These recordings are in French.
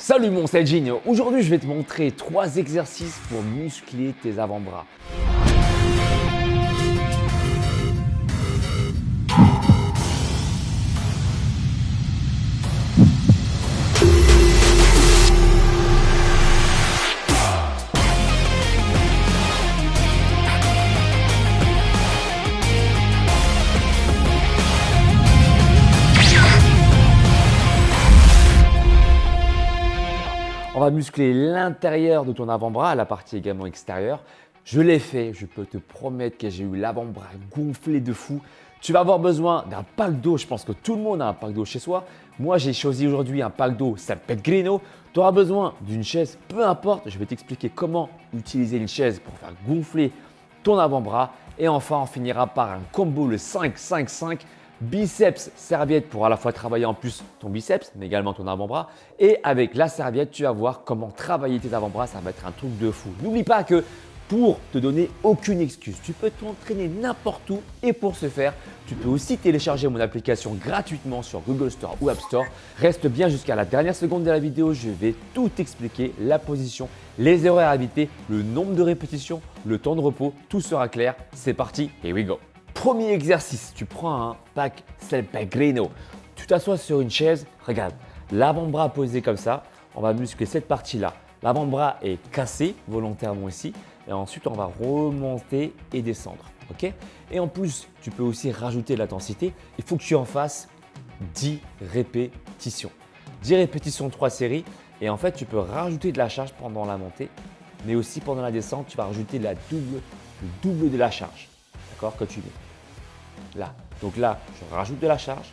Salut mon c'est Gene. Aujourd'hui je vais te montrer 3 exercices pour muscler tes avant-bras. On va muscler l'intérieur de ton avant-bras, la partie également extérieure. Je l'ai fait, je peux te promettre que j'ai eu l'avant-bras gonflé de fou. Tu vas avoir besoin d'un pack d'eau, je pense que tout le monde a un pack d'eau chez soi. Moi, j'ai choisi aujourd'hui un pack d'eau San Pellegrino. Tu auras besoin d'une chaise, peu importe, je vais t'expliquer comment utiliser une chaise pour faire gonfler ton avant-bras. Et enfin, on finira par un combo, le 5-5-5. Biceps, serviette pour à la fois travailler en plus ton biceps, mais également ton avant-bras. Et avec la serviette, tu vas voir comment travailler tes avant-bras. Ça va être un truc de fou. N'oublie pas que pour te donner aucune excuse, tu peux t'entraîner n'importe où. Et pour ce faire, tu peux aussi télécharger mon application gratuitement sur Google Store ou App Store. Reste bien jusqu'à la dernière seconde de la vidéo. Je vais tout expliquer, la position, les erreurs à éviter, le nombre de répétitions, le temps de repos. Tout sera clair. C'est parti, here we go. Premier exercice, tu prends un pack San Pellegrino. Tu t'assois sur une chaise, regarde, l'avant-bras posé comme ça. On va muscler cette partie-là. L'avant-bras est cassé volontairement ici. Et ensuite, on va remonter et descendre. Ok? Et en plus, tu peux aussi rajouter de l'intensité. Il faut que tu en fasses 10 répétitions. 10 répétitions, 3 séries. Et en fait, tu peux rajouter de la charge pendant la montée. Mais aussi pendant la descente, tu vas rajouter le double de la charge. D'accord? Que tu mets. Là. Donc là, je rajoute de la charge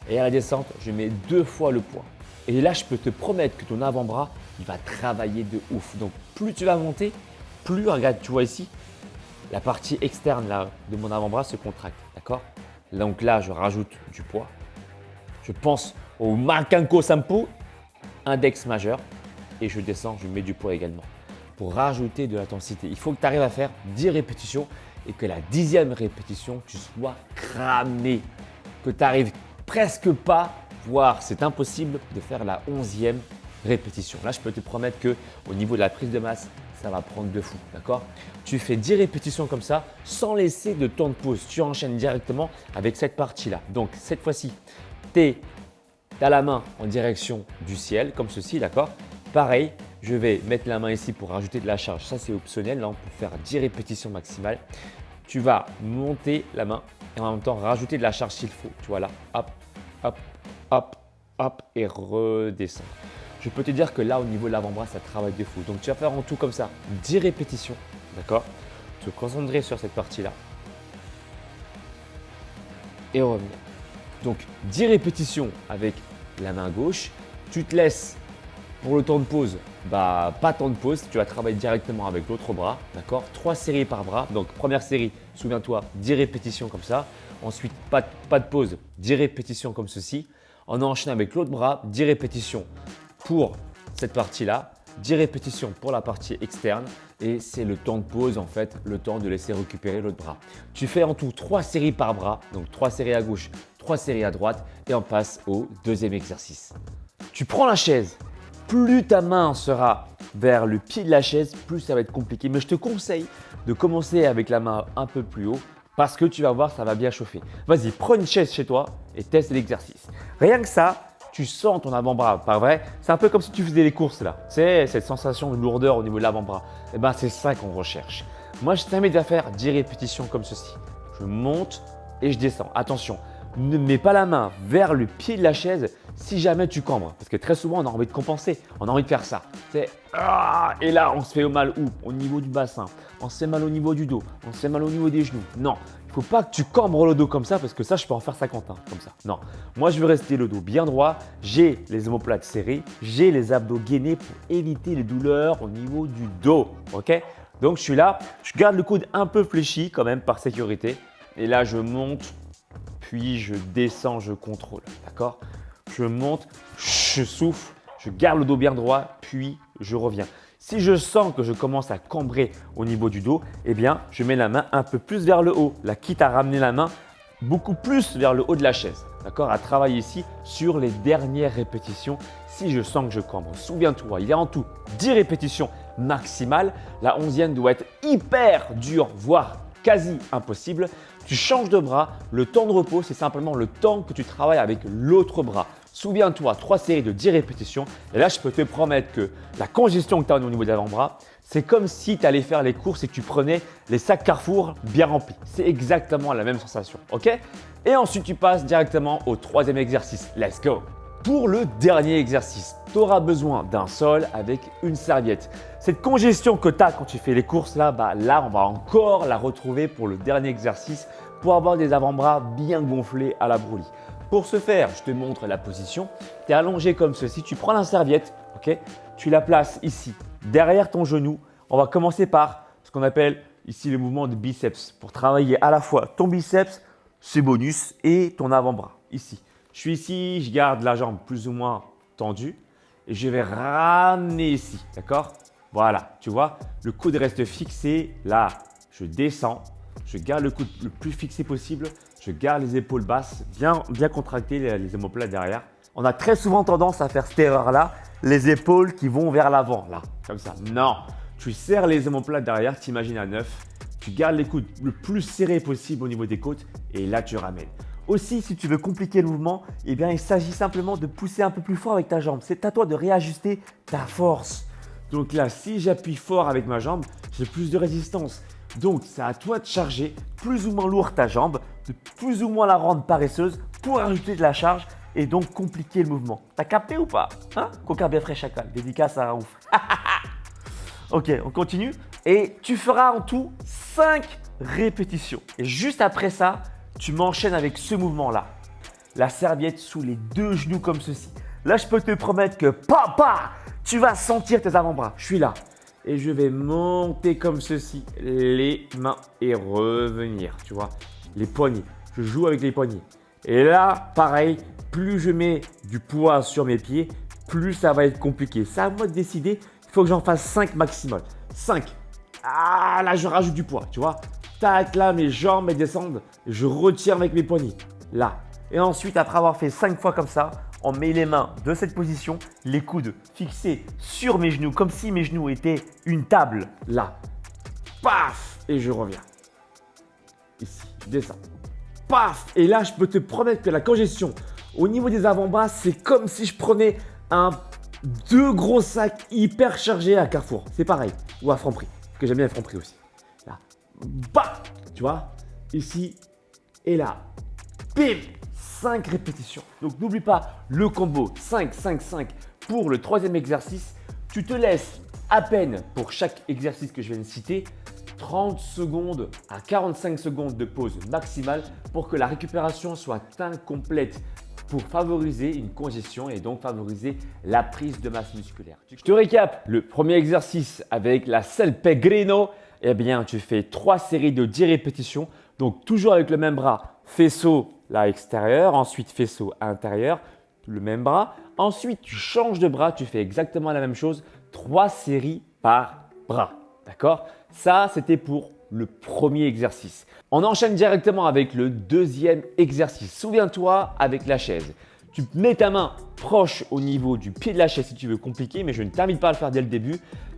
et à la descente, je mets 2 fois le poids. Et là, je peux te promettre que ton avant-bras, il va travailler de ouf. Donc, plus tu vas monter, plus, regarde, tu vois ici, la partie externe là, de mon avant-bras se contracte. D'accord? Donc là, je rajoute du poids. Je pense au Macanco Sampo, index majeur, et je descends, je mets du poids également. Pour rajouter de l'intensité, il faut que tu arrives à faire 10 répétitions. Et que la 10e répétition, tu sois cramé, que tu n'arrives presque pas, voire c'est impossible de faire la 11e répétition. Là, je peux te promettre qu'au niveau de la prise de masse, ça va prendre de fou, d'accord? Tu fais 10 répétitions comme ça, sans laisser de temps de pause. Tu enchaînes directement avec cette partie-là. Donc, cette fois-ci, tu as la main en direction du ciel, comme ceci, d'accord? Pareil, je vais mettre la main ici pour rajouter de la charge. Ça, c'est optionnel. Là, on peut faire 10 répétitions maximales. Tu vas monter la main et en même temps rajouter de la charge s'il faut. Tu vois là, hop, hop, hop, hop et redescendre. Je peux te dire que là, au niveau de l'avant-bras, ça travaille de fou. Donc, tu vas faire en tout comme ça 10 répétitions. D'accord? Te concentrer sur cette partie-là et revenir. Donc, 10 répétitions avec la main gauche. Tu te laisses pour le temps de pause, pas temps de pause, tu vas travailler directement avec l'autre bras, d'accord? 3 séries par bras. Donc, première série, souviens-toi, 10 répétitions comme ça. Ensuite, pas de pause, 10 répétitions comme ceci. On enchaîne avec l'autre bras, 10 répétitions pour cette partie-là, 10 répétitions pour la partie externe. Et c'est le temps de pause, en fait, le temps de laisser récupérer l'autre bras. Tu fais en tout 3 séries par bras, donc 3 séries à gauche, 3 séries à droite. Et on passe au deuxième exercice. Tu prends la chaise. Plus ta main sera vers le pied de la chaise, plus ça va être compliqué. Mais je te conseille de commencer avec la main un peu plus haut parce que tu vas voir, ça va bien chauffer. Vas-y, prends une chaise chez toi et teste l'exercice. Rien que ça, tu sens ton avant-bras, pas vrai? C'est un peu comme si tu faisais les courses là. Tu sais, cette sensation de lourdeur au niveau de l'avant-bras. Eh bien, c'est ça qu'on recherche. Moi, je t'invite à faire 10 répétitions comme ceci. Je monte et je descends. Attention, ne mets pas la main vers le pied de la chaise si jamais tu cambres. Parce que très souvent, on a envie de compenser. On a envie de faire ça. Et là, on se fait mal où? Au niveau du bassin. On se fait mal au niveau du dos. On se fait mal au niveau des genoux. Non, il ne faut pas que tu cambres le dos comme ça parce que ça, je peux en faire 50 comme ça. Non, moi, je veux rester le dos bien droit. J'ai les omoplates serrées. J'ai les abdos gainés pour éviter les douleurs au niveau du dos. Ok? Donc, je suis là. Je garde le coude un peu fléchi quand même par sécurité. Et là, je monte. Puis je descends, je contrôle, d'accord? Je monte, je souffle, je garde le dos bien droit, puis je reviens. Si je sens que je commence à cambrer au niveau du dos, eh bien, je mets la main un peu plus vers le haut. Là, quitte à ramener la main beaucoup plus vers le haut de la chaise. d'accord, à travailler ici sur les dernières répétitions si je sens que je cambre. Souviens-toi, il y a en tout 10 répétitions maximales. La 11e doit être hyper dure, voire quasi impossible. Tu changes de bras. Le temps de repos, c'est simplement le temps que tu travailles avec l'autre bras. Souviens-toi, 3 séries de 10 répétitions. Et là, je peux te promettre que la congestion que tu as au niveau de l'avant-bras, c'est comme si tu allais faire les courses et que tu prenais les sacs Carrefour bien remplis. C'est exactement la même sensation, ok? Et ensuite, tu passes directement au 3e exercice. Let's go! Pour le dernier exercice, tu auras besoin d'un sol avec une serviette. Cette congestion que tu as quand tu fais les courses, là, on va encore la retrouver pour le dernier exercice pour avoir des avant-bras bien gonflés à la brûlis. Pour ce faire, je te montre la position. Tu es allongé comme ceci. Tu prends la serviette, ok? Tu la places ici, derrière ton genou. On va commencer par ce qu'on appelle ici le mouvement de biceps pour travailler à la fois ton biceps, c'est bonus, et ton avant-bras ici. Je suis ici, je garde la jambe plus ou moins tendue et je vais ramener ici, d'accord? Voilà, tu vois, le coude reste fixé. Là, je descends, je garde le coude le plus fixé possible. Je garde les épaules basses, bien contractées, les omoplates derrière. On a très souvent tendance à faire cette erreur-là, les épaules qui vont vers l'avant, là, comme ça. Non, tu serres les omoplates derrière, t'imagines à 9. Tu gardes les coudes le plus serrés possible au niveau des côtes et là, tu ramènes. Aussi, si tu veux compliquer le mouvement, eh bien, il s'agit simplement de pousser un peu plus fort avec ta jambe. C'est à toi de réajuster ta force. Donc là, si j'appuie fort avec ma jambe, j'ai plus de résistance. Donc, c'est à toi de charger plus ou moins lourd ta jambe, de plus ou moins la rendre paresseuse pour ajouter de la charge et donc compliquer le mouvement. T'as capté ou pas? Coca bien frais chacal, dédicace à Raouf. Ok, on continue. Et tu feras en tout 5 répétitions. Et juste après ça, tu m'enchaînes avec ce mouvement-là. La serviette sous les 2 genoux comme ceci. Là, je peux te promettre que tu vas sentir tes avant-bras. Je suis là. Et je vais monter comme ceci, les mains et revenir, tu vois, les poignets. Je joue avec les poignets. Et là, pareil, plus je mets du poids sur mes pieds, plus ça va être compliqué. C'est à moi de décider. Il faut que j'en fasse 5 maximum. 5. Ah, là, je rajoute du poids, tu vois. Tac, là, mes jambes elles descendent. Je retire avec mes poignets. Là. Et ensuite, après avoir fait 5 fois comme ça, on met les mains de cette position, les coudes fixés sur mes genoux, comme si mes genoux étaient une table. Là. Paf! Et je reviens. Ici, je descends. Paf! Et là, je peux te promettre que la congestion au niveau des avant-bras, c'est comme si je prenais 2 gros sacs hyper chargés à Carrefour. C'est pareil. Ou à Franprix. Parce que j'aime bien Franprix aussi. Là. Bah! Tu vois? Ici et là. Bim! 5 répétitions. Donc n'oublie pas le combo 5-5-5 pour le 3e exercice. Tu te laisses à peine pour chaque exercice que je viens de citer 30 secondes à 45 secondes de pause maximale pour que la récupération soit incomplète pour favoriser une congestion et donc favoriser la prise de masse musculaire. Je te récap le premier exercice avec la selle Pellegrino. Eh bien, tu fais 3 séries de 10 répétitions. Donc toujours avec le même bras, faisceau là extérieur, ensuite faisceau intérieur, le même bras. Ensuite, tu changes de bras, tu fais exactement la même chose, 3 séries par bras. D'accord? Ça, c'était pour le premier exercice. On enchaîne directement avec le 2e exercice. Souviens-toi avec la chaise. Tu mets ta main proche au niveau du pied de la chaise si tu veux compliquer, mais je ne t'invite pas à le faire dès le début.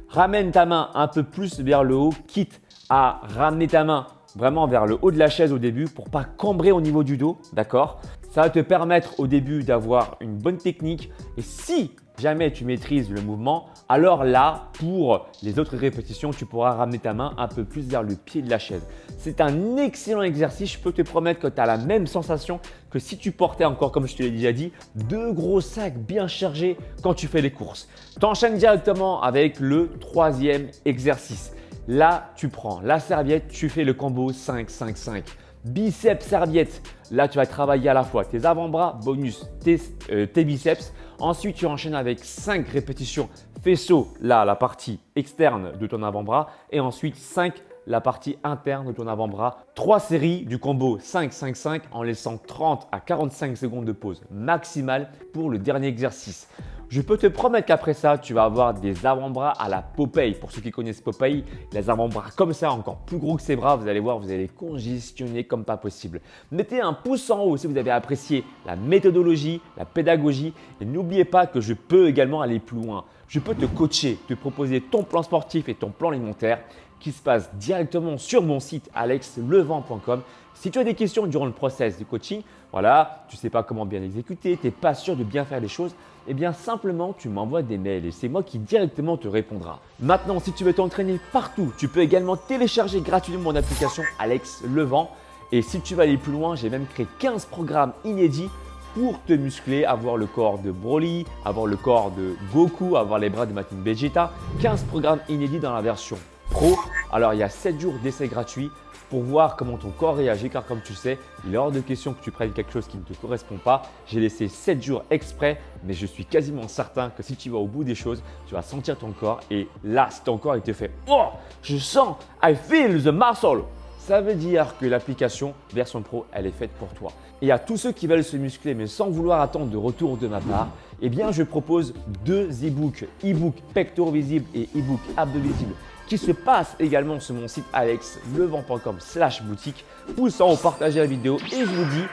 Ramène ta main un peu plus vers le haut, quitte à ramener ta main vraiment vers le haut de la chaise au début pour pas cambrer au niveau du dos, d'accord? Ça va te permettre au début d'avoir une bonne technique et si jamais tu maîtrises le mouvement, alors là, pour les autres répétitions, tu pourras ramener ta main un peu plus vers le pied de la chaise. C'est un excellent exercice, je peux te promettre que tu as la même sensation que si tu portais encore, comme je te l'ai déjà dit, 2 gros sacs bien chargés quand tu fais les courses. Tu enchaînes directement avec le 3e exercice. Là, tu prends la serviette, tu fais le combo 5-5-5. Biceps serviette, là tu vas travailler à la fois tes avant-bras, bonus tes biceps. Ensuite, tu enchaînes avec 5 répétitions faisceau, là la partie externe de ton avant-bras. Et ensuite 5, la partie interne de ton avant-bras. 3 séries du combo 5-5-5 en laissant 30 à 45 secondes de pause maximale pour le dernier exercice. Je peux te promettre qu'après ça, tu vas avoir des avant-bras à la Popeye. Pour ceux qui connaissent Popeye, les avant-bras comme ça, encore plus gros que ses bras, vous allez voir, vous allez congestionner comme pas possible. Mettez un pouce en haut si vous avez apprécié la méthodologie, la pédagogie et n'oubliez pas que je peux également aller plus loin. Je peux te coacher, te proposer ton plan sportif et ton plan alimentaire qui se passe directement sur mon site alexlevent.com. Si tu as des questions durant le process du coaching, voilà, tu ne sais pas comment bien exécuter, tu n'es pas sûr de bien faire les choses, eh bien simplement tu m'envoies des mails et c'est moi qui directement te répondra. Maintenant, si tu veux t'entraîner partout, tu peux également télécharger gratuitement mon application Alex Levent. Et si tu vas aller plus loin, j'ai même créé 15 programmes inédits pour te muscler, avoir le corps de Broly, avoir le corps de Goku, avoir les bras de Majin Vegeta. 15 programmes inédits dans la version Pro. Alors il y a 7 jours d'essai gratuit pour voir comment ton corps réagit car comme tu sais, il est hors de question que tu prennes quelque chose qui ne te correspond pas. J'ai laissé 7 jours exprès, mais je suis quasiment certain que si tu vas au bout des choses, tu vas sentir ton corps et là, si ton corps il te fait « Oh, je sens, I feel the muscle », ça veut dire que l'application version pro, elle est faite pour toi. Et à tous ceux qui veulent se muscler mais sans vouloir attendre de retour de ma part, eh bien je propose 2 e-books, e-book pectoraux visibles et e-book abdos visibles qui se passent également sur mon site alexlevent.com/boutique. Pouce en haut, partagez la vidéo et je vous dis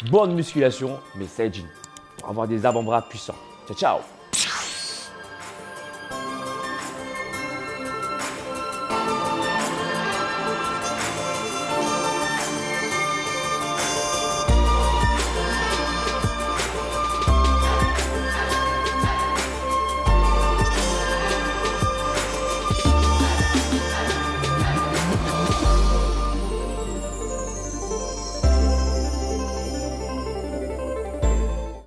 bonne musculation, mais Saiyajin, pour avoir des avant-bras puissants. Ciao, ciao!